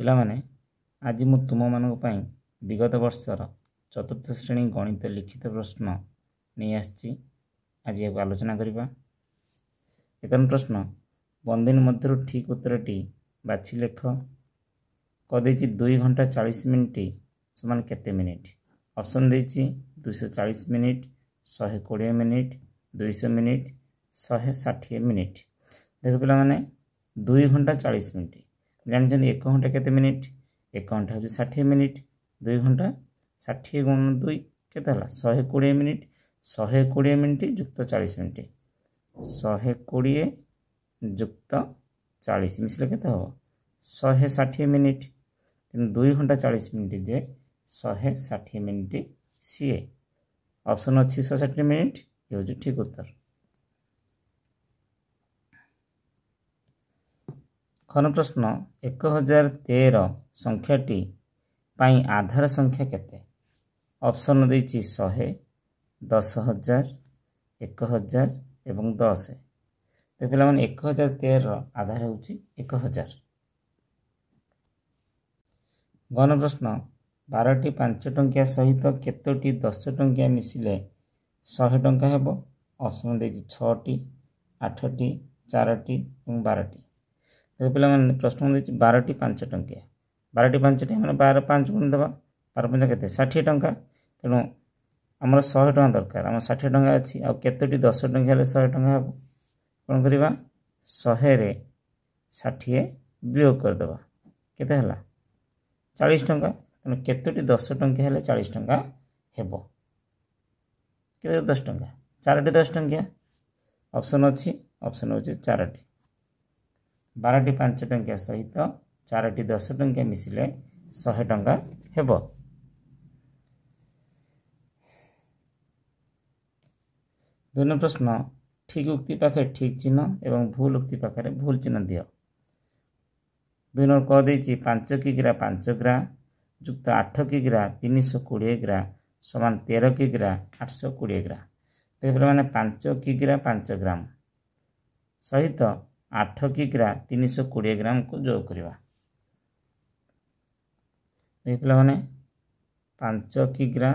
ପିଲାମାନେ ଆଜି ମୁଁ ତୁମମାନଙ୍କ ପାଇଁ ବିଗତ ବର୍ଷର ଚତୁର୍ଥ ଶ୍ରେଣୀ ଗଣିତ ଲିଖିତ ପ୍ରଶ୍ନ ନେଇ ଆସିଛି। ଆଜି ଏହାକୁ ଆଲୋଚନା କରିବା। ଏକମ ପ୍ରଶ୍ନ, ବନ୍ଦିନୀ ମଧ୍ୟରୁ ଠିକ୍ ଉତ୍ତରଟି ବାଛି ଲେଖ। କହିଦେଇଛି 2 ଘଣ୍ଟା 40 ମିନିଟ୍ ସମାନ କେତେ ମିନିଟ୍? ଅପସନ୍ ଦେଇଛି 240 ମିନିଟ୍, 120 ମିନିଟ୍, 200 ମିନିଟ୍, 160 ମିନିଟ୍। ଦେଖ ପିଲାମାନେ, 2 ଘଣ୍ଟା 40 ମିନିଟ୍ ଜାଣିଛନ୍ତି 1 ଘଣ୍ଟା କେତେ ମିନିଟ୍? 1 ଘଣ୍ଟା ହେଉଛି 60 ମିନିଟ୍। 2 ଘଣ୍ଟା 60 ଗୁଣ 2 କେତେ ହେଲା? 120 ମିନିଟ୍। 120 ମିନିଟ୍ ଯୁକ୍ତ 40 ମିନିଟ୍, 120 ଯୁକ୍ତ 40 ମିଶିଲେ କେତେ ହେବ? 160 ମିନିଟ୍। ତେଣୁ 2 ଘଣ୍ଟା 40 ମିନିଟ୍ ଯେ 160 ମିନିଟ୍ ସିଏ ଅପସନ୍ ଅଛି 160 ମିନିଟ୍। ଏ ହେଉଛି ଠିକ୍ ଉତ୍ତର। ଖନ ପ୍ରଶ୍ନ, 1013 ସଂଖ୍ୟାଟି ପାଇଁ ଆଧାର ସଂଖ୍ୟା କେତେ? ଅପସନ୍ ଦେଇଛି 100, 10,000, 1,000 ଏବଂ 10। ତ ପିଲାମାନେ 1013ର ଆଧାର ହେଉଛି 1000। ଗଣ ପ୍ରଶ୍ନ, 12ଟି 5 ଟଙ୍କିଆ ସହିତ କେତୋଟି 10 ଟଙ୍କିଆ ମିଶିଲେ 100 ଟଙ୍କା ହେବ? ଅପସନ୍ ଦେଇଛି 6ଟି, 8ଟି, 4ଟି ଏବଂ 12ଟି। ତ ପିଲାମାନେ ପ୍ରଶ୍ନ ଦେଇଛି 12ଟି 5 ଟଙ୍କିଆ। 12ଟି 5 ଟଙ୍କିଆ ମାନେ 12 5 ଗୁଣି ଦେବା। 12 5 କେତେ? 60 ଟଙ୍କା। ତେଣୁ ଆମର 100 ଟଙ୍କା ଦରକାର। ଆମର 60 ଟଙ୍କା ଅଛି। ଆଉ କେତୋଟି 10 ଟଙ୍କିଆ ହେଲେ 100 ଟଙ୍କା ହେବ? କ'ଣ କରିବା? 100ରେ 60 ବିୟୋଗ କରିଦେବା। କେତେ ହେଲା? 40 ଟଙ୍କା। ତେଣୁ କେତୋଟି 10 ଟଙ୍କିଆ ହେଲେ 40 ଟଙ୍କା ହେବ? କେତେ 10 ଟଙ୍କା? 4ଟି 10 ଟଙ୍କିଆ। ଅପସନ୍ ଅଛି, ଅପସନ୍ ହେଉଛି 4ଟି। 12ଟି 5 ଟଙ୍କିଆ ସହିତ 4ଟି 10 ଟଙ୍କିଆ ମିଶିଲେ 100 ଟଙ୍କା ହେବ। ଦୁଇ ନମ୍ବର ପ୍ରଶ୍ନ, ଠିକ୍ ଉକ୍ତି ପାଖରେ ଠିକ୍ ଚିହ୍ନ ଏବଂ ଭୁଲ ଉକ୍ତି ପାଖରେ ଭୁଲ ଚିହ୍ନ ଦିଅ। 2 ନମ୍ବର କହିଦେଇଛି 5 କିଗ୍ରା 5 ଗ୍ରା ଯୁକ୍ତ 8 କିଗ୍ରା 320 ଗ୍ରା ସମାନ 13 କିଗ୍ରା 820 ଗ୍ରା। ଦେଖ ପିଲାମାନେ, 5 କିଗ୍ରା 5 ଗ୍ରାମ ସହିତ 8 କିଗ୍ରା 320 ଗ୍ରାମକୁ ଯୋଗ କରିବା। ଦେଖ ପିଲାମାନେ, 5 କିଗ୍ରା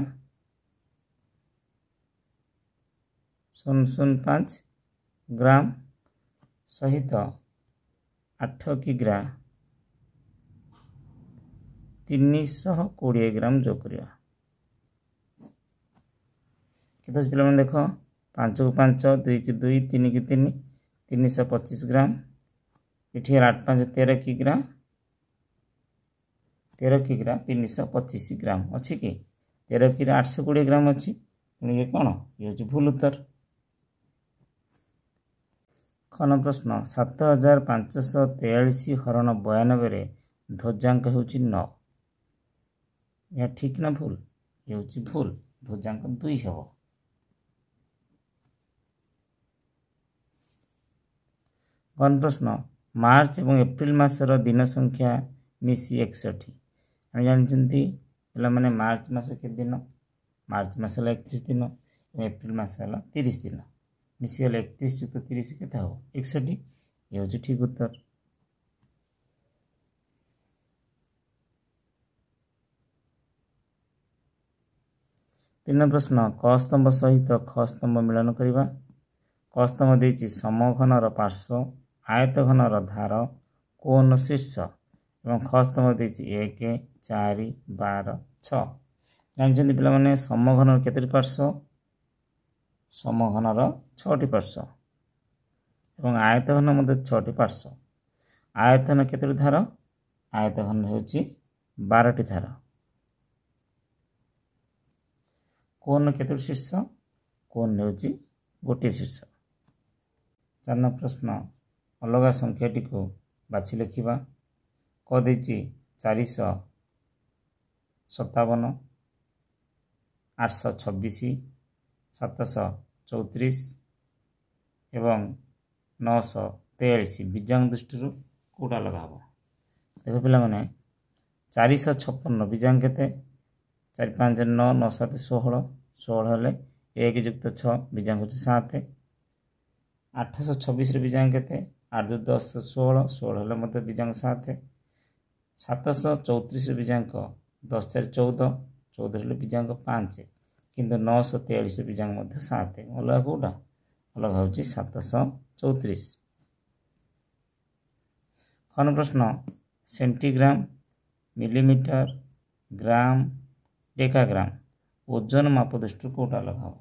0.05 ଗ୍ରାମ ସହିତ 8 କିଗ୍ରା 320 ଗ୍ରାମ ଯୋଗ କରିବା। କେତେ ଅଛି ପିଲାମାନେ? ଦେଖ, 5 କୁ 5, 2 କୁ 2, 3 କୁ 3, 325 ଗ୍ରାମ। ଏଠି ହେଲା 8 5 13 କିଗ୍ରା 325 ଗ୍ରାମ ଅଛି କି? 13 କିଗ୍ରା 820 ଗ୍ରାମ ଅଛି। ତେଣୁ ଇଏ କ'ଣ? ଇଏ ହେଉଛି ଭୁଲ ଉତ୍ତର। ଖନ ପ୍ରଶ୍ନ, 7543 ହରଣ 92ରେ ଧ୍ୱଜାଙ୍କ ହେଉଛି 9। ଏହା ଠିକ୍ ନା ଭୁଲ? ଇଏ ହେଉଛି ଭୁଲ। ଧ୍ୱଜାଙ୍କ 2 ହେବ। ଗଣ ପ୍ରଶ୍ନ, ମାର୍ଚ୍ଚ ଏବଂ ଏପ୍ରିଲ ମାସର ଦିନ ସଂଖ୍ୟା ମିଶି 61। ଆମେ ଜାଣିଛନ୍ତି ପିଲାମାନେ, ମାର୍ଚ୍ଚ ମାସ କେତେ ଦିନ? ମାର୍ଚ୍ଚ ମାସ ହେଲା 31 ଦିନ ଏବଂ ଏପ୍ରିଲ ମାସ ହେଲା 30 ଦିନ। ମିଶିଗଲେ 31 ଯୁକ୍ତ 30 କେତେ ହେବ? 61। ଏ ହେଉଛି ଠିକ୍ ଉତ୍ତର। ତିନି ପ୍ରଶ୍ନ, କ ସ୍ତମ୍ଭ ସହିତ ଖ ସ୍ତମ୍ଭ ମିଳନ କରିବା। କ ସ୍ତମ୍ଭ ଦେଇଛି ସମଘନର ପାର୍ଶ୍ୱ, ଆୟତ ଘନର ଧାର, କୋଣ ଶୀର୍ଷ ଏବଂ ଖ ସ୍ତମ୍ଭ ଦେଇଛି 1, 4, 12, 6। ଜାଣିଛନ୍ତି ପିଲାମାନେ, ସମଘନର କେତୋଟି ପାର୍ଶ୍ୱ? ସମଘନର 6ଟି ପାର୍ଶ୍ୱ ଏବଂ ଆୟତ ଘନ ମଧ୍ୟ 6ଟି ପାର୍ଶ୍ୱ। ଆୟତ ଘନ କେତୋଟି ଧାର? ଆୟତ ଘନ ହେଉଛି 12ଟି ଧାର। କୋଣ କେତୋଟି ଶୀର୍ଷ? କୋଣ ହେଉଛି ଗୋଟିଏ ଶୀର୍ଷ। 4 ନମ୍ବର ପ୍ରଶ୍ନ, ଅଲଗା ସଂଖ୍ୟାଟିକୁ ବାଛି ଲେଖିବା। କହିଦେଇଛି 457, 826, 734 ଏବଂ 943। ବିଜାଙ୍ଗ ଦୃଷ୍ଟିରୁ କେଉଁଟା ଅଲଗା ହେବ? ଦେଖ ପିଲାମାନେ, 456 ବିଜାଙ୍ଗ କେତେ? 4 5 9, 9 7 16। 16 ହେଲେ 1 ଯୁକ୍ତ 6 ବିଜାଙ୍ଗ ହେଉଛି 7। 826ର ବିଜାଙ୍ଗ କେତେ? 8 2 10 16। 16 ହେଲେ ମଧ୍ୟ ବିଜାଙ୍ଗ 7। 734 बीजांक 10 4 14 14 बीजांक 5 किंतु 943 बीजांक 7 अलग कौटा अलग हूँ 734। खन प्रश्न सेंटीग्राम मिलीमीटर ग्राम डेकाग्राम ओजन माप दृष्टि कौटा अलग हम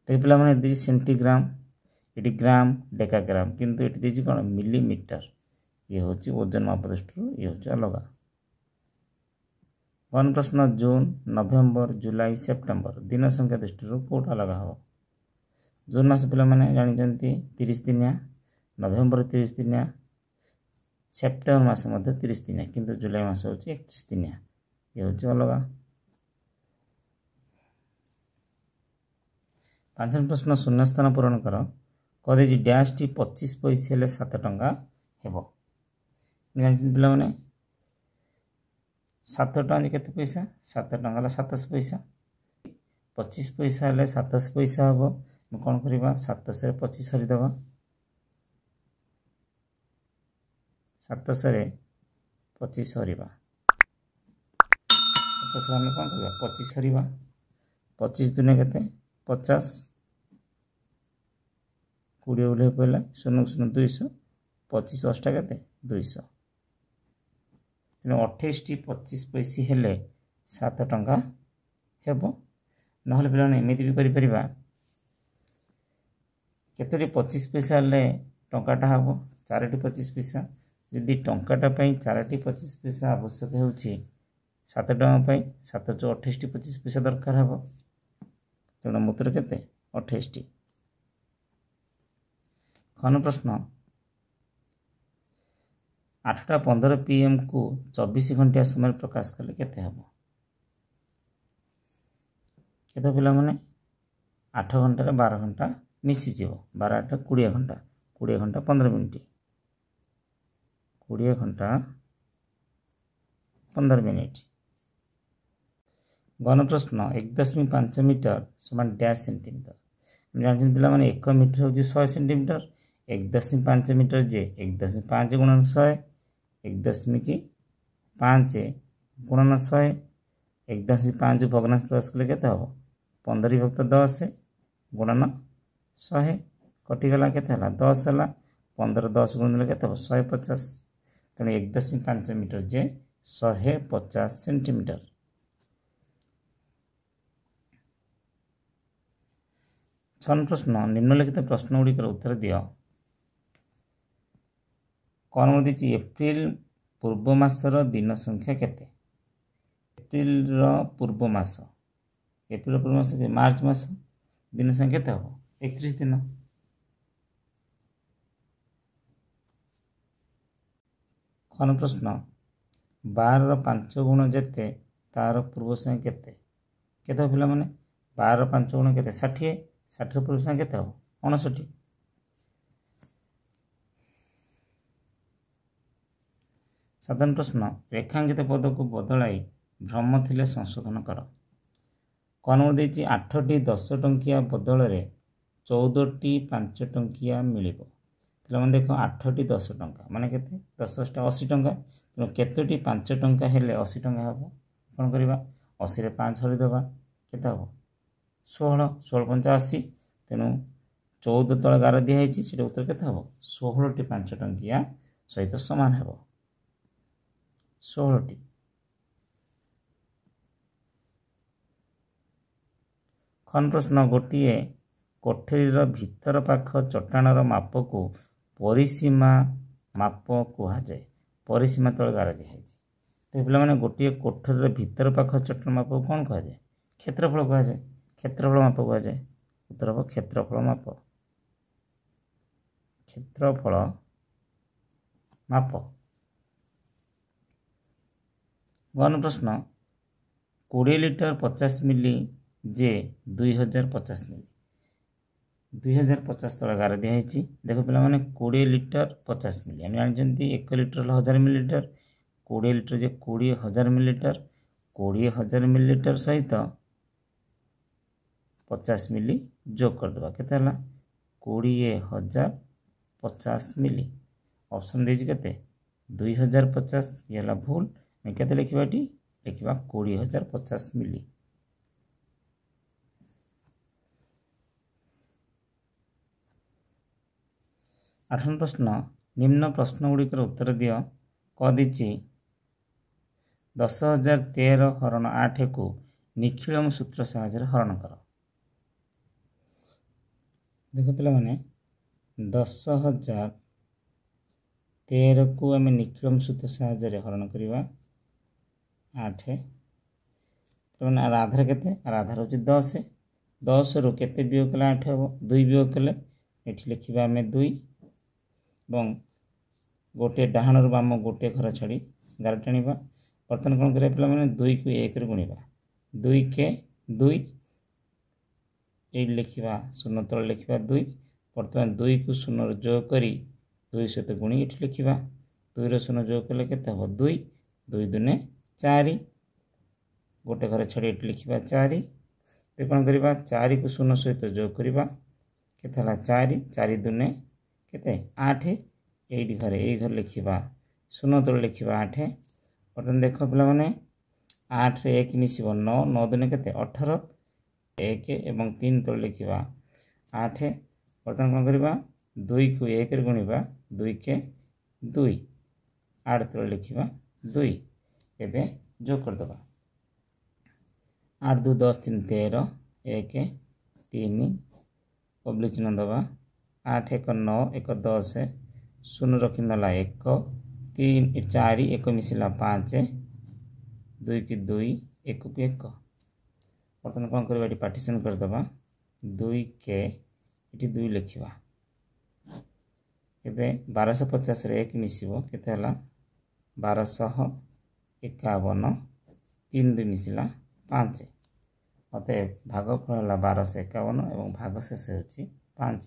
देख पे सेंटीग्राम ये ग्राम डेकाग्राम किंतु ये दीजिए कौन मिलीमीटर ये हूँ ओजन माप दृष्टि ये हूँ अलग। वन प्रश्न जून नवेम्बर जुलाई सेप्टेम्बर दिन संख्या दृष्टि कौटा अलग हम जून मास पे जानते 30 दिनिया नवेम्बर 30 दिनिया सेप्टेम्बर मास 30 दिनिया किंतु जुलाई मास हूँ 31 दिनिया ये हूँ अलग। 5 प्रश्न शून्य स्थान पूरण कर कदे डैश टी 25 पैसा हेले 7 टंका हेब पे 7 टंका केते पैसा 7 टंका 700 पैसा 25 पैसा हेले 700 पैसा हम कौन करवा 700 रे 25 हरिदबा 700 रे 25 हरिबा 700 हम कौन करवा 25 हरिबा 25 दुनिया केते 50 20 उल्ले पहला 0 0 200 25 अष्टा के 200 तेना 28 टी 25 पैसा हेले 7 टंका हेब ना पे एमती भी करिपरिबा केतोटी 25 पैसा हेले टंकाटा हम 4टी 25 पैसा जदि टंकाटा 4टी 25 पैसा आवश्यक हो 7 टंका 7 जो 28 टी 25 पैसा दरकार हम तेना मुतर के 28 टी। खन प्रश्न 8:15 PM को 24 घंटिया समय प्रकाश कले केते हम केते पिला माने 8 घंटा 12 घंटा मिसी जीव 12 8 20 घंटा 20 घंटा 15 मिनिट 20 घंटा 15 मिनिट। गण प्रश्न 1.5 मीटर समान डैश सेंटीमीटर जानते पिला माने 1 मीटर हूँ 100 सेंटीमीटर 1.5 मीटर जे 1.5 गुणन 100 1.5 गुणन 100 1.5 भग्नांश प्रकाश कले केते हम 15 विभक्त 10 गुणन 100 कटिगला केते 10 है 15 10 गुणन केते 150 तेणु 1.5 मीटर जे 150 सेंटीमीटर। छन प्रश्न निम्नलिखित प्रश्न गुड़िकर उत्तर दियो कौन दी एप्रिल पूर्व मासर दिन संख्या केते एप्रिल पूर्व मास एप्रिल पूर्व मास मार्च मास दिन संख्या केते हम 31 दिन। खन प्रश्न 12 5 गुण जेते तार पूर्व संख्या केते केते पिला माने 12 5 गुण केते 60 60 पूर्व संख्या केते हम 59। साधारण प्रश्न रेखांकित पद को बदलाई भ्रम थिले संशोधन कर कौन देती 8टी 10 टंकिया बदल 14टी 5 टंकिया मिल पे देख 8टी 10 टंका माने केते 10 80 टंका तेणु केतोटी 5 टंका हेले 80 टंका हम कौन करवा 80 रे 5 हरिदबा केते हम 16 16 5 80 तेणु 14 तले गार दिखाई से उत्तर केते हम 16टी 5 टंकिया सहित सामान हम 16टी। खन प्रश्न गोटे कोठरीर भीतर पाख चट्टाणर माप को परिसीमा माप कहुए परिसीमा तले गार दिखाई तो पे गोटे कोठरीर भीतर पाख चट्टाण माप को कौन कहुए क्षेत्रफल कहुए क्षेत्रफल माप कहुए उत्तर हम क्षेत्रफल माप क्षेत्रफल माप। वन प्रश्न 20 लिटर 50 मिली जे 2050 मिली 2050 तले गार दिखाई देख पे 20 लिटर 50 मिली आम जानते 1 लिटर 1000 मिलीलिटर 20 लिटर जे 20,000 मिलीलिटर 20,000 मिलीलिटर सहित 50 मिली जोग करदे के 20,050 मिली ऑप्शन देती के 2050 ये है भूल के लिखा लिखा 20,050 मिली। 8 प्रश्न निम्न प्रश्न गुड़िकर उत्तर दियो कदी 10,013 हरण 8 को निखिलम सूत्र साहाय्य हरण कर। देख पे मैंने 10,013 को आम निखिलम सूत्र साहाय्य हरण करवा 8 मैंने आधार के आधार हूँ 10 10 रु के वियोग कले 8 हम 2 वियोग कले ये लिखा आम 2 गोटे डाहाणु बाम गोटे घर छाड़ी गार टाणवा। बर्तमान कौन करा पे मैंने 2 को 1 गुणवा 2 के 2 ये लिखा 0 तले लिखा 2 बर्तमान 2 को 0 जोग कर 2 सहित गुणी ये लिखा 2 0 जोग कले के 2 2 दुने 4 गोटे घर छाड़ी ये लिखा 4 कौन करवा 4 को 0 सहित जोग करवा के 4 4 दुने के 8 ये घर लिखा 0 तले लिखा 8 बर्तमान देख पे मैंने 8 रे 1 मिस 9 9 दुने के 18 1 एवं 3 तले लिखा 8 बर्तमान कौन करवा 2 को 1 गुणवा 2 के 2 8 तले लिखा 2 एवं जोग करदे 8 2 10 3 13 1 3 पब्लिक चिन्ह दबा 8 1 9 1 10 0 रखीदेला 1 3 4 1 मिसला 5 2 की 2 1 को 1 बर्तमान कौन करवा ये पार्टीशन करदे 2 के ये 2 लिखा एवं 1250 रे 1 मिसब के 1251 3 2 मिसला 5 अतः भागफल है 1251 और भाग शेष हो 5।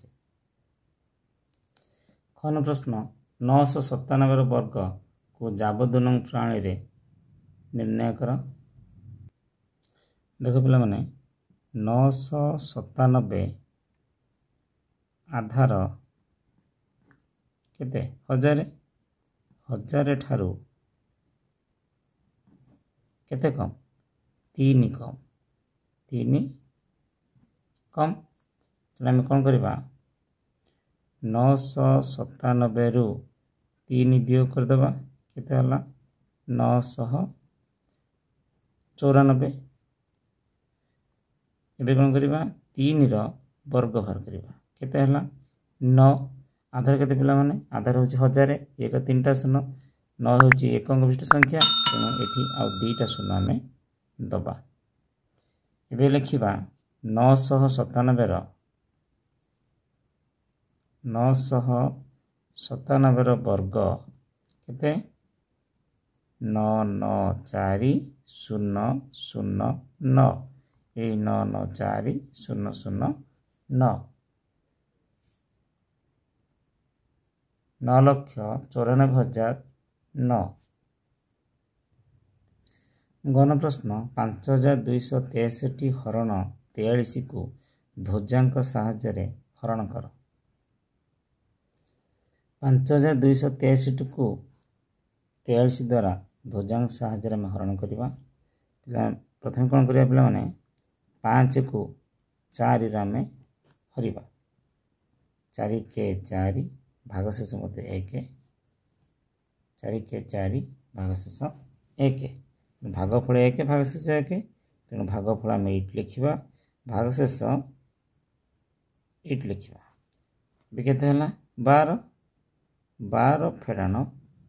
खन प्रश्न 997 वर्ग को जाबदून प्रणाली रे निर्णय कर। देख पे मैंने 997 आधार केते 1000 ठारू केते कम 3 कम 3 कम आम कौन करवा 997 रु 3 वियोग करदे के 994 एबे कौन करवा 3 वर्ग बाहर करवा के 9 आधार के पे मैंने आधार हूँ 1000 1 3टा 0 9 हूँ एक विशिष्ट संख्या तेणु ये आउ 2टा 0 आम दबा एबे लिखा 997 वर्ग के 994009 ये 994009 9,94,009। गण प्रश्न 5,263 हरण 43 को ध्वजांक साहाय्य हरण कर। 5,263 को 43 द्वारा ध्वजांक साहाय्य में हरण करवा। प्रथम कौन करिया पे मैंने 5 को 4 आम हरवा 4 के 4 भागशेष मत 1 4 के 4 भागशेष 1 भागफल 1 भागशेष 1 तेणु भागफल आम 8 लिखा भागशेष 8 लिखा के 12 12 फेड़ाण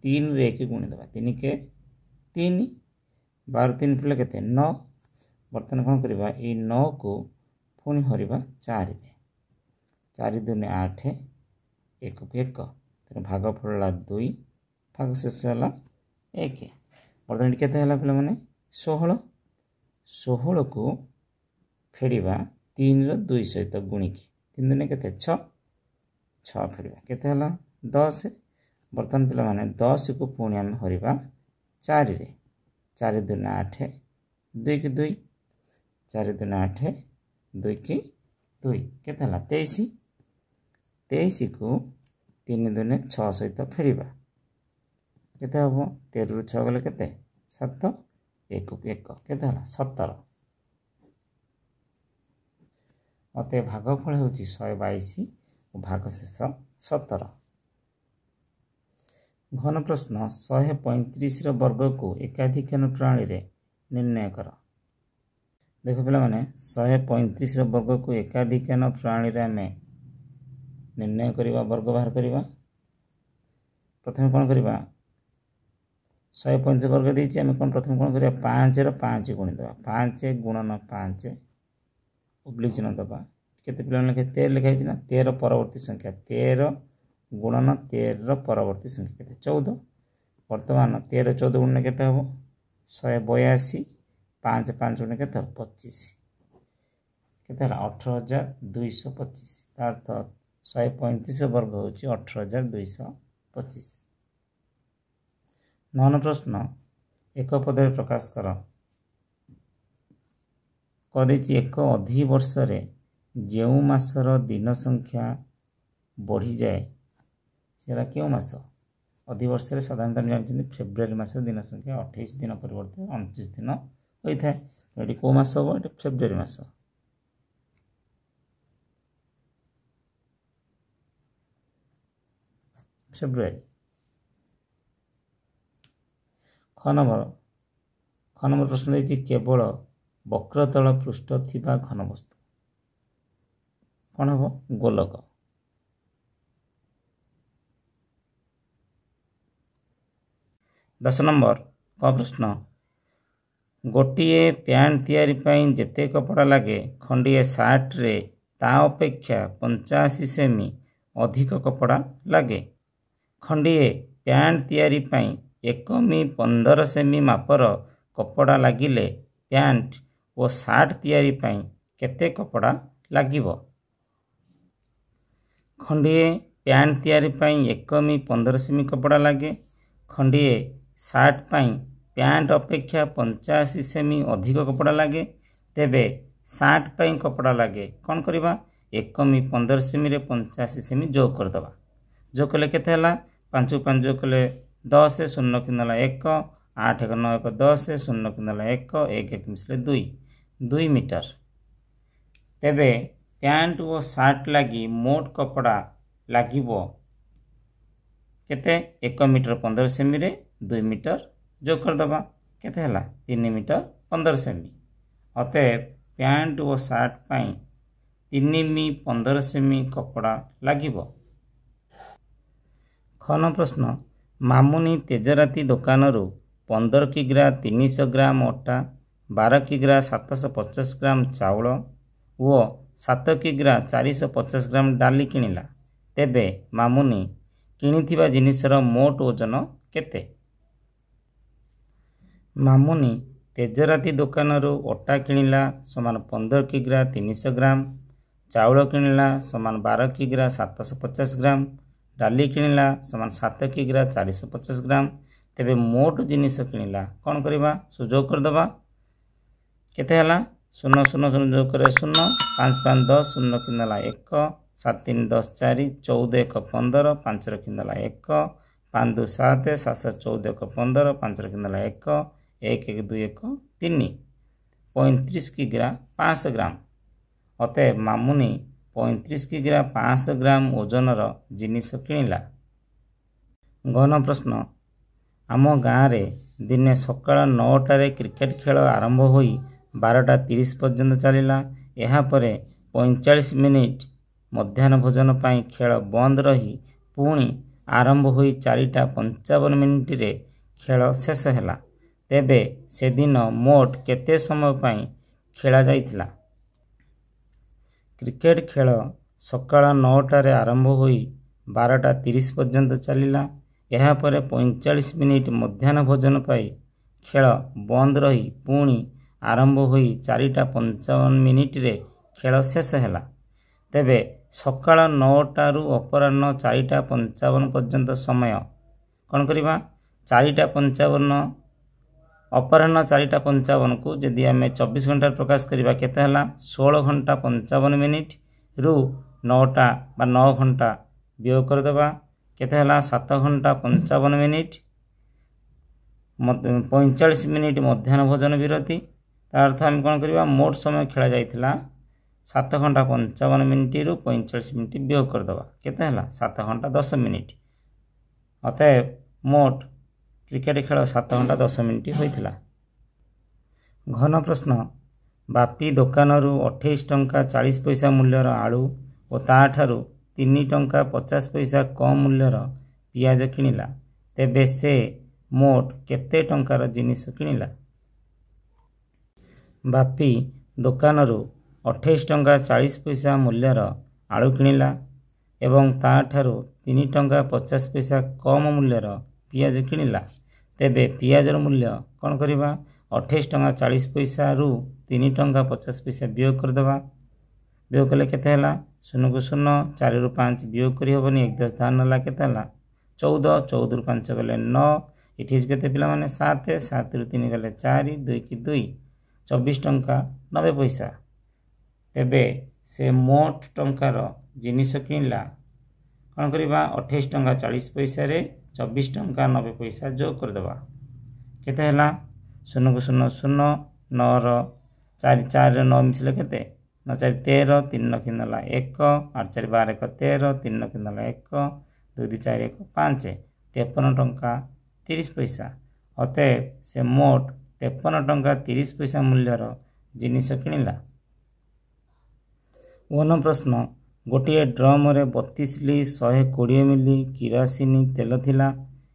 3 रे 1 गुणीदे 3 के 3 12 3 फुले के 9 बर्तमान कौन करवा ये 9 को पुणी हरवा 4 4 दुने 8 1 को 1 तेणु भागफल 2 भागशेष है 1 बर्तमान के पे मैंने 16 को फेड़ा 3 2 सहित गुणिकी 3 दुने के 6 फेड़ा के 10 बर्तमान पे मैंने 10 को पुणी आम हरवा 4 4 दुने 8 2 की 2 4 दुने 8 2 की 2 के 23 23 को 3 दुने 6 सहित फेड़ा केते हम 13 रु 6 गले केते 7 1 को 1 केते हला 17 अतः भागफल होची 122 और भागशेष 17। घन प्रश्न 135 वर्ग को एकाधिकन प्रणाली रे निर्णय कर। देखो पिला माने 135 वर्ग को एकाधिकन प्रणाली रे हमें निर्णय करिवा वर्ग बाहर करिवा। प्रथम कोन करिवा 135 वर्ग देछि हमें कोन प्रथम कोन करिवा 5 रो 5 गुणि दबा 5 गुणन 5 ओब्लिक चिन्ह दबा केते पिला लिखे 13 लिखा है ना 13 परवर्ती संख्या 13 गुणन 13 परवर्ती संख्या केते 14 वर्तमान 13 14 गुणन केते हो 182 5 5 गुणन केते 25 केते 18225 अर्थ 135 वर्ग होची 18225। 9 प्रश्न एक पदे प्रकाश कर कदेछि एक अधि वर्ष रे जेउ मासर दिन संख्या बढ़ी जाए सेरा क्यों मास अधि वर्ष रे साधारणतः जानते फेब्रुआरी मासर दिन संख्या 28 दिन परिवर्ते 29 दिन होता है। ये को मास हो ये फेब्रुआरी मास। फेब्रुआरी। ख नंबर प्रश्न देछि केवल वक्रतल पृष्ठ थिबा घनवस्तु कौन हम गोलक। 10 नंबर क प्रश्न गोटिए पैंट तैयारी पई जेते कपड़ा लगे खंडिए सार्ट रे ता अपेक्षा 85 सेमी अधिक कपड़ा लगे। खंडिए पैंट तैयारी पई 1 मी 15 सेमी मापर कपड़ा लागिले पैंट और सार्ट तैयारी पई केते कपड़ा लागिबो। खंडिए पैंट तैयारी पई 1 मी 15 सेमी कपड़ा लागे। खंडिए सार्ट पई पैंट अपेक्षा 85 सेमी अधिक कपड़ा लागे तेबे सार्ट पई कपड़ा लागे कौन करवा 1 मी 15 सेमी रे 85 सेमी जोग कर दबा। जोग कले केते हला 5 5 जोग कले 10 0 किनला 1 8 1 9 1 10 0 किनला 1 1 1 मिसले 2 मीटर। तेबे पैंट और सार्ट लगी मोट कपड़ा लागिबो केते 1 मीटर 15 सेमी रे 2 मीटर जोग कर दबा केते हला 3 मीटर 15 सेमी। अतएव पैंट और सार्ट पाई 3 मी 15 सेमी कपड़ा लागिबो। खन प्रश्न मामुनी तेजराती दुकान रु 15 किग्रा 300 ग्राम अटा 12 किग्रा 750 ग्राम चाउल और 7 किग्रा 450 ग्राम डाली किनिला तेबे मामुनी किनिथिबा जिनिसर मोट ओजन केते। मामुनी तेजराती दुकान रु अटा किनिला समान 15 किग्रा 300 ग्राम चाउल किनिला समान 12 किग्रा 750 ग्राम डाली किनिला समान 7 किग्रा 450 ग्राम तेबे मोट जिनिस किनिला कौन करवा सुजोग कर दबा केते हला 0 0 0 जोग करे 0 5 5 10 0 किनला 1 7 3 10 4 14 1 15 5 किनला 1 5 2 7 7 14 1 15 5 किनला 1 1 1 2 1 3 35 किग्रा 500 ग्राम। अतएव मामुनी 35 किग्रा 500 ग्राम ओजनर जिनिस किनिला। गहन प्रश्न आम गाँव रे दिने सकाळ 9टारे क्रिकेट खेल आरंभ होई 12:30 पर्यंत चलिला। यहाँ परे 45 मिनिट मध्याह्न भोजन पाई खेल बंद रही पुणी आरंभ होई 4:55 मिनिट रे खेल शेष हैला। तेबे से दिन मोट केते समय पाई खेला जाइथिला। क्रिकेट खेल सकाळ 9टारे आरंभ होई 12:30 पर्यंत चलिला। यहाँ परे 45 मिनिट मध्याह्न भोजन पाई खेल बंद रही पुणी आरंभ होई 4:55 मिनिट रे खेल शेष हैला। तेबे सकाळ 9टारू अपराह्न 4:55 पर्यंत समय कौन करवा 4:55 अपराह्न 4:55 को यदि आम 24 घंटा प्रकाश करवा केते हला 16 घंटा 55 मिनिट रु 9टा बा 9 घंटा वियोग करदेवा केते हला 7 घंटा 55 मिनिट 45 मिनिट मध्याह्न भोजन विरति तार अर्थ आम कौन करवा मोट समय खेल जाता 7 घंटा 55 मिनिट रु 45 मिनिट वियोग करदे केते 7 घंटा 10 मिनिट अतएव मोट क्रिकेट खेल 7 घंटा 10 मिनिट होता। घन प्रश्न बापी दुकान 28 टंका 40 पैसा मूल्यर आलू और ताठारू 3 टंका 50 पैसा कम मूल्यर पियाज किणिला तेबे से मोट केते टंकार जिनिस किणिला। बापी दुकान 28 टंका 40 पैसा मूल्यर आलू किणिला एवं ताठारू 3 टंका 50 पैसा कम मूल्यर पियाज किणिला तेबे पियाजर मूल्य कौन करवा 28 टंका 40 पैसा रु 3 टंका 50 पैसा वियोग करदे वियोग कले केते हला 0 को 0 4 रु 5 वियोग करी होबनी 1 धान हला केते हला 14 14 रु 5 गले 9 इठी केते पिला माने 7 7 रु 3 गले 4 2 की 2 24 टंका 90 पैसा तेबे से मोट टंकार जिनिस किणला कौन करवा 28 टंका 40 पैसा रे 24 टंका 90 पैसा जोग करदे केते हला 0 को 0 0 9 4 4 9 मिसले केते 9 4 13 3 9 किन 1 8 4 12 1 13 3 9 किन 1 2 2 4 1 5 53 टंका 30 पैसा अतएव से मोट 53 टंका 30 पैसा मूल्यर जिनिस किणिला। 1 प्रश्न गोटे ड्रम रे 32 ली 120 मिली किरासिनी तेल थिला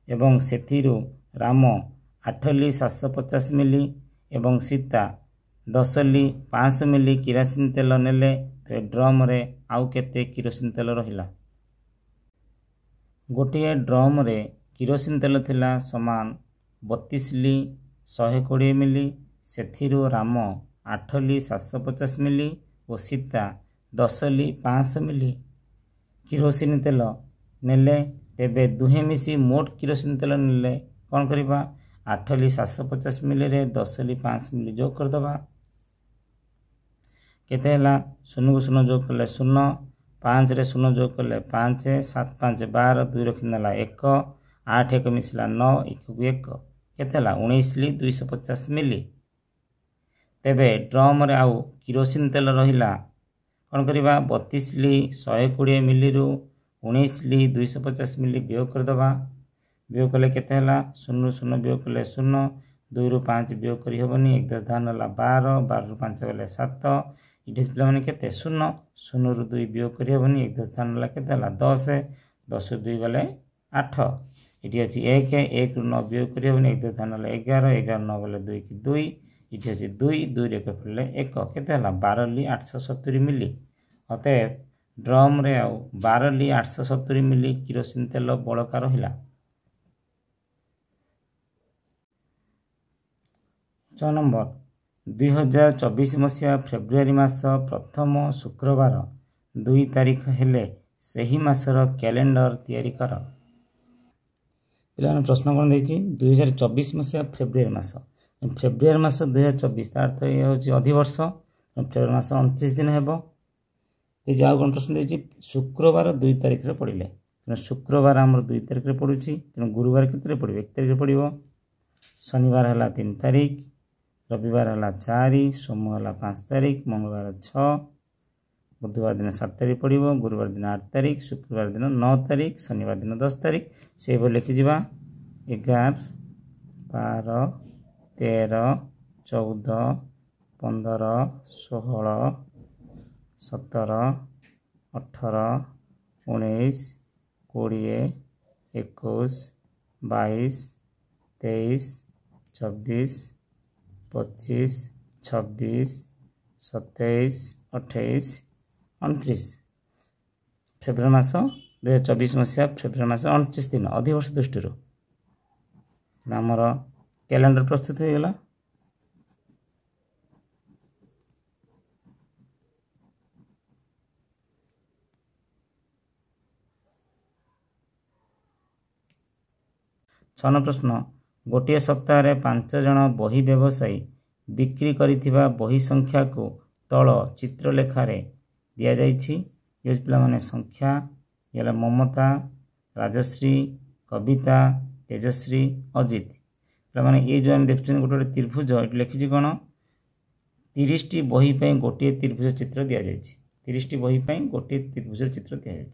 एवं सेथिरु राम 8 ली 750 मिली एवं सीता 10 ली 500 मिली किरासिनी तेल नेले तो ड्रम रे आउ केते किरोसिन तेल रहिला। गोटे ड्रम रे किरोसिन तेल थिला समान 32 ली 120 मिली सेथिरु राम 8 ली 750 मिली और सीता 10 ली 500 मिली किरोसिन तेल नेले तेबे दुहे मिसी मोट किरोसिन तेल नेले कौन करवा 8 ली 750 मिली रे 10 ली 500 मिली जोग करदबा केते हला 0 को 0 जोग कले 0 5 रे 0 जोग कले 5 7 5 12 2 रखिनला 1 8 1 मिसला 9 1 को 1 केते हला 19 ली 250 मिली तेबे ड्रम रे आउ किरोसिन तेल रहिला कौन करवा 32 ली 120 मिली रु 19 ली 250 मिली वियोग करदबा वियोग कले केते हला 0 0 वियोग कले 0 2 रु 5 वियोग करी होबनी 1 10 धान हला 12 12 रु 5 गले 7 इठी पिला माने केते 0 0 रु 2 वियोग करी होबनी 1 10 धान हला केते हला 10 10 रु 2 गले 8 इठी अछि 1 1 रु 9 वियोग करी होबनी 1 10 धान हला 11 11 9 गले 2 की 2 इठी अछि 2 2 रे कफले 1 केते हला 12 ली 870 मिली अतएव ड्रम रे आउ 12 ली 870 मिली किरोसिन तेल बड़का रहिला। 6 नंबर 2024 मसीहा फेब्रुआरी मास प्रथम शुक्रवार 2 तारीख हेले सही मासर कैलेंडर तैयारी कर। पिलाने प्रश्न कौन देछि 2024 मसीहा फेब्रुआरी मास 2024 तार अर्थ ये होछि अधिवर्ष फेब्रुआरी मास 29 दिन हेबो ये जाओ कौन प्रश्न देछि शुक्रवार 2 तारीख रे पड़िले तेना शुक्रवार हमर 2 तारीख रे पड़ुछि तेना गुरुवार केतरे पड़िबो 1 तारीख रे पड़िबो शनिवार हला 3 तारीख रविवार हला 4 सोमवार हला 5 तारीख मंगलवार 6 बुधवार दिन 7 तारीख पड़िबो गुरुवार दिन 8 तारीख शुक्रवार दिन 9 तारीख शनिवार दिन 10 तारीख से बो लिखि जिबा 11 12 13 14 15 16 17 18 19 20 21 22 23 24 25 26 27 28 29 फेब्रुआरी मास 2024 मसीहा फेब्रुआरी मास 29 दिन अधिवर्ष दृष्टि आमर कैलेंडर प्रस्तुत हो गला। छन प्रश्न गोटे सप्ताह 5 जन बही व्यवसायी बिक्री करिथिबा बही संख्या को तल चित्रलेखारे दिया जाइछि ये पिला माने संख्या ये ममता राजश्री कविता तेजश्री अजित मैंने ये जो आम देखुं गोटे गोटे त्रिभुज ये लिखी कौन 30टी बही पर गोटे त्रिभुज चित्र दि जाए 30टी बही पर गोटे त्रिभुज चित्र दि जाए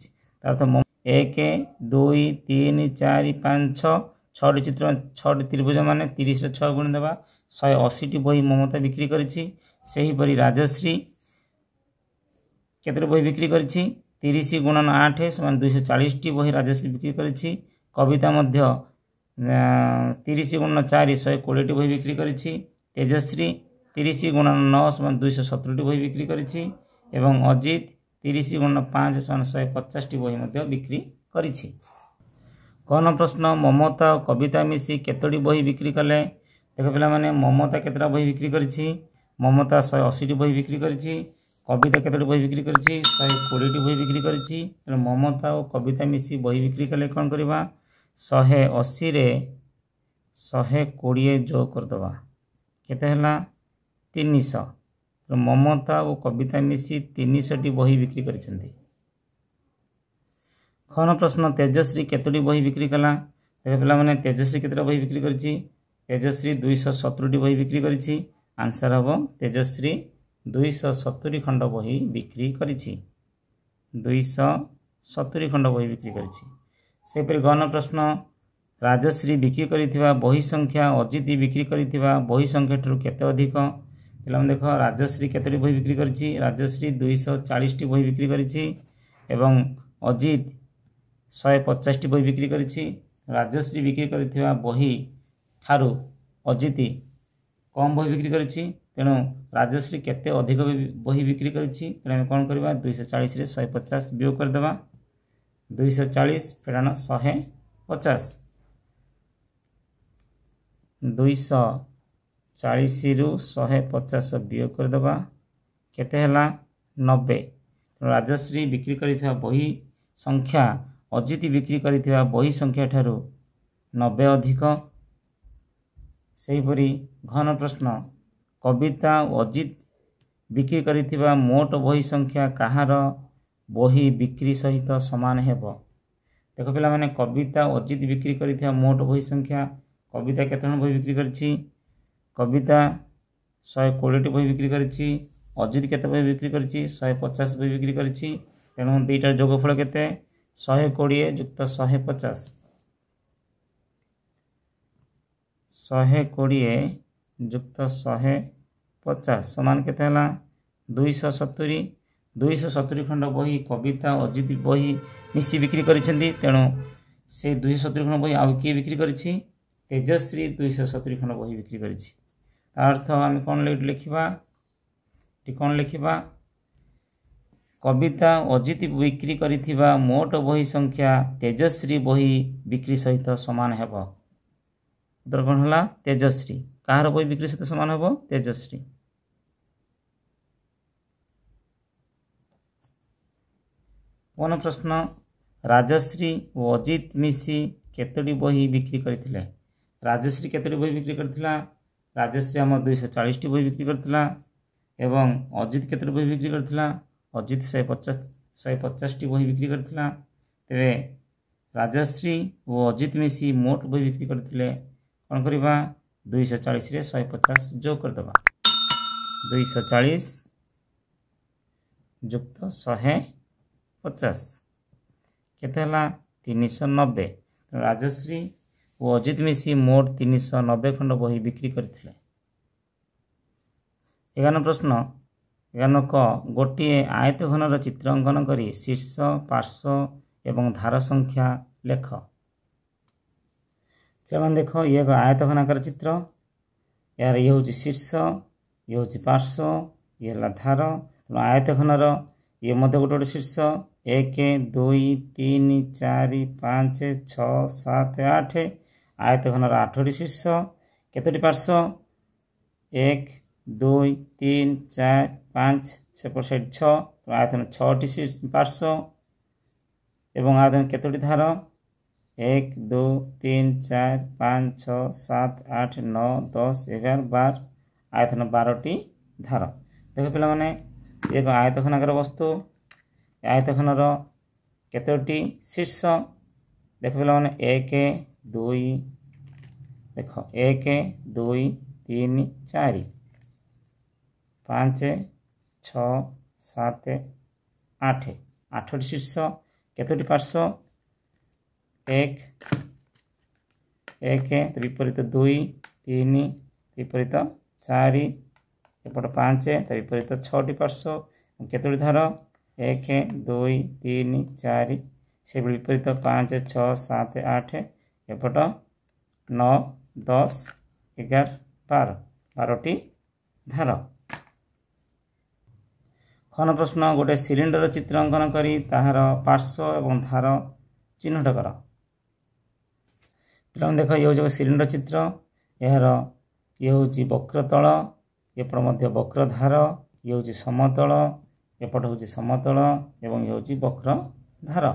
अर्थ 1 2 3 4 5 6 6टी चित्र 6टी त्रिभुज मान 30 6 गुण देवा 180टी बही ममता बिक्री करीपरि राजश्री केतोटी बही बिक्री करिछि 30 गुणन 8 समान 240टी बही राजश्री बिक्री करिछि कविता मध्य 30 गुणन 4 120टी बही बिक्री करिछि तेजश्री 30 गुणन 9 समान 217टी बही बिक्री करिछि एवं अजित 30 गुणन 5 समान 150टी बही मध्य बिक्री करिछि। कौन प्रश्न ममता और कविता मिसी केतोटी बही बिक्री कले देख पिला माने ममता केतटा बही बिक्री करिछि ममता 180टी बही बिक्री करिछि कविता केतोटी बही बिक्री करिछि 120टी बही बिक्री करिछि तेणु ममता और कविता मिसी बही बिक्री कले कौन करबा 180 रे 120 जोग करदबा केते हला 300 तो ममता और कविता मिसी 300टी बही बिक्री करिसेंती। खन प्रश्न तेजश्री केतोटी बही बिक्री कला देख पिला माने तेजश्री केतटा बही बिक्री करिछि तेजश्री 270टी बही बिक्री करिछि आंसर हबो तेजश्री 270 खंड बही बिक्री करिछि 270 खंड बही बिक्री करिछि। सेपरि गहन प्रश्न राजश्री बिक्री करिथिबा बही संख्या अजित बिक्री करिथिबा बही संख्या ठारू केते अधिक पिला देख राजश्री केतोटी बही बिक्री करिछि राजश्री 240टी बही बिक्री करिछि एवं अजित 150टी बही बिक्री करिछि राजश्री बिक्री करिथिबा बही ठारू अजित कम बही बिक्री करिछि तेणु राजश्री केते अधिक बही बिक्री करिछि तेणु आम कौन करबा 240 रे 150 वियोग करदेबा 240 फेड़ान 150 240 रु 150 वियोग करदेबा केते हला 90 राजश्री बिक्री करिथिबा बही संख्या अजित बिक्री करिथिबा बही संख्या ठारू 90 अधिक। सेहीपरि घन प्रश्न कविता अजित बिक्री करिथिबा मोट बही संख्या कहार बही बिक्री सहित समान हेबो देख पिला माने कविता अजित बिक्री करिथिबा मोट बही संख्या कविता केते बही बिक्री करिछि कविता 120टी बही बिक्री करिछि अजित केते बही बिक्री करिछि 150 बही बिक्री करिछि तेणु दुईटार जोगफल केते 120 जुक्त 150 120 जुक्त 150 समान केते हला 270 खंड बही कविता अजित बही मिसी बिक्री करिसेंती तेणु से 270 खंड बही आउ किए बिक्री करिछि तेजश्री 270 खंड बही बिक्री करिछि अर्थ आम कौन लिखा कौन लिखा कविता अजित बिक्री करिथिबा मोट बही संख्या तेजश्री बही बिक्री सहित समान हेबो उत्तर कौन हला तेजश्री कहार बही बिक्री सहित समान हेबो तेजश्री। कौन प्रश्न राजश्री और अजित मिसी केतोटी बही बिक्री करथिले राजश्री केतोटी बही बिक्री करथिला राजश्री आम 240टी बही बिक्री करथिला एवं अजित केतोटी बही बिक्री करथिला अजित 150टी बही बिक्री करथिला तेरे राजश्री और अजित मिसी मोट बही बिक्री करथिले कौन करबा 240 रे 150 जोग करदबा 240 जुक्त 150 केते हला 390 राजश्री और अजित मिसी मोट 390 खंड बही बिक्री करथिले। 11 प्रश्न 11 क गोटे आयत घनर चित्र अंकन करी शीर्ष पार्श्व एवं धार संख्या लेख पे देख ये एक आयत घनाकार चित्र यार ये हूँ शीर्ष ये हूँ पार्श्व ये है धार आयत घनर ये गोटे गोटे शीर्ष 1 2 3 4 5 6 7 8 आयत घनर 8टी शीर्ष केतोटी पार्श्व 1 2 3 4 5 सेपट साइड 6 आयतन 6टी पार्श्व एवं आयतन केतोटी धार 1 2 3 4 5 6 7 8 9 10 11 12 आयतन 12टी धार देख पिला माने एक आयतखनाकार वस्तु आयतखनर केतोटी शीर्ष देख पिला माने 1 2 देख 1 2 3 4 5 6 7 8 8 शीर्ष केतोटी पार्श्व 1 विपरीत 2 3 विपरीत 4 एपट 5 विपरीत 6 पार्श्व केतोटी धार 1 2 3 4 से विपरीत 5 6 7 8 एपट 9 10 11 12 12टी धार। खन प्रश्न गोटे सिलिंडर चित्र अंकन करी ताहार पार्श्व एवं धार चिन्हट कर। पिला देख ये हूँ सिलिंडर चित्र यार ये हूँ वक्र तल एपट मध्य वक्र धार ये हूँ समतल एपट हूँ समतल एवं ये हूँ वक्र धार।